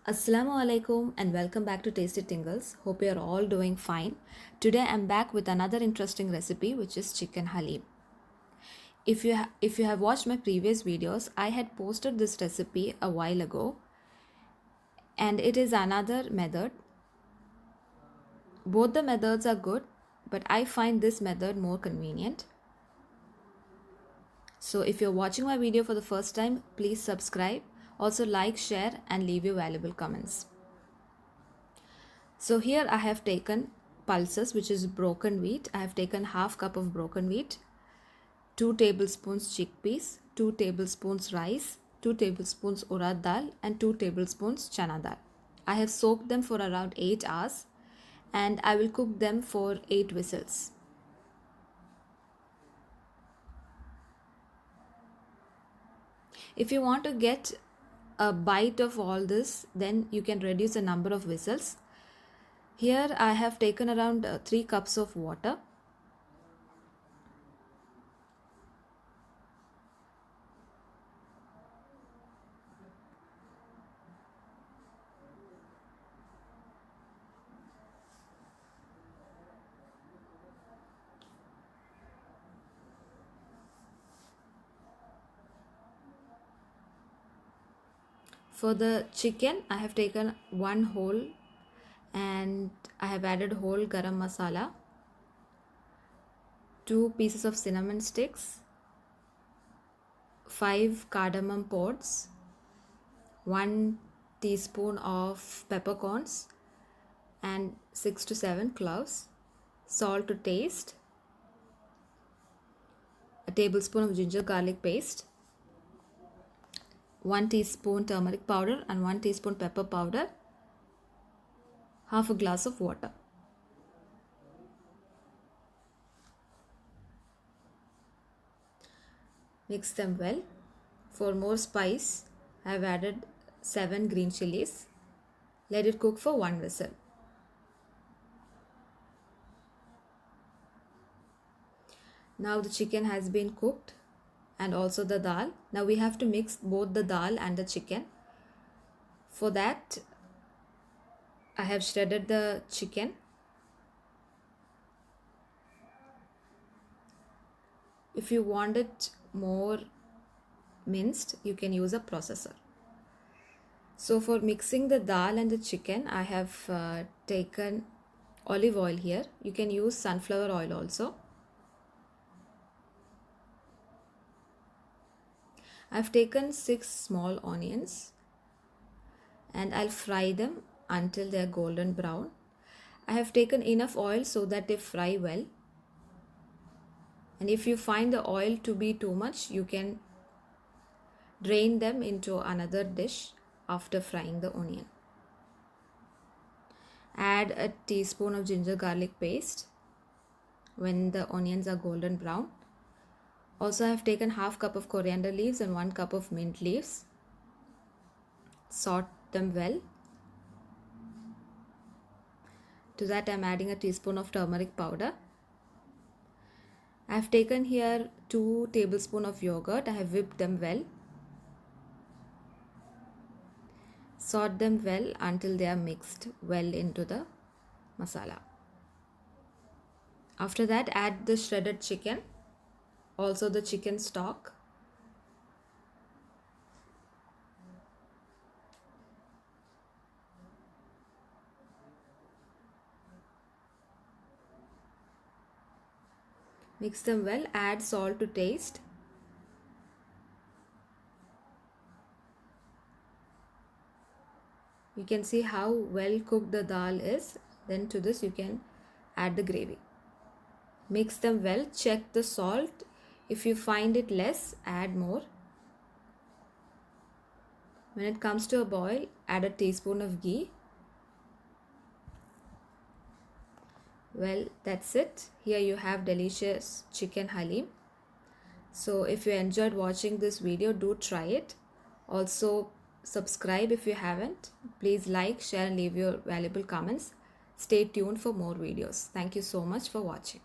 Assalamu alaikum and welcome back to Tasty Tingles. Hope you are all doing fine. Today I'm back with another interesting recipe which is chicken halim. If you have watched my previous videos, I had posted this recipe a while ago and it is another method. Both the methods are good, but I find this method more convenient. So if you're watching my video for the first time, please subscribe. Also like, share and leave your valuable comments. So here I have taken pulses, which is broken wheat. I have taken half cup of broken wheat, 2 tablespoons chickpeas, 2 tablespoons rice, 2 tablespoons Urad Dal and 2 tablespoons Chana Dal. I have soaked them for around 8 hours and I will cook them for 8 whistles. If you want to get a bite of all this, then you can reduce the number of whistles. Here I have taken around 3 cups of water. For the chicken, I have taken one whole and I have added whole garam masala, 2 pieces of cinnamon sticks, 5 cardamom pods, 1 teaspoon of peppercorns and 6 to 7 cloves, salt to taste, a tablespoon of ginger garlic paste, 1 teaspoon turmeric powder and 1 teaspoon pepper powder, half a glass of water. Mix them well. For more spice, I have added 7 green chillies. Let it cook for 1 whistle. Now the chicken has been cooked and also the dal. Now we have to mix both the dal and the chicken. For that, I have shredded the chicken. If you want it more minced, you can use a processor. So for mixing the dal and the chicken, I have taken olive oil here. You can use sunflower oil also. I've taken 6 small onions and I'll fry them until they're golden brown. I have taken enough oil so that they fry well. And if you find the oil to be too much, you can drain them into another dish after frying the onion. Add a teaspoon of ginger garlic paste when the onions are golden brown. Also, I have taken half cup of coriander leaves and 1 cup of mint leaves. Saute them well. To that, I am adding a teaspoon of turmeric powder. I have taken here 2 tablespoons of yogurt. I have whipped them well. Saute them well until they are mixed well into the masala. After that, add the shredded chicken, also the chicken stock. Mix them well, add salt to taste. You can see how well cooked the dal is. Then to this you can add the gravy. Mix them well, check the salt. If you find it less, add more. When it comes to a boil, add a teaspoon of ghee. Well, that's it. Here you have delicious chicken halim. So if you enjoyed watching this video, do try it. Also subscribe if you haven't. Please like, share and leave your valuable comments. Stay tuned for more videos. Thank you so much for watching.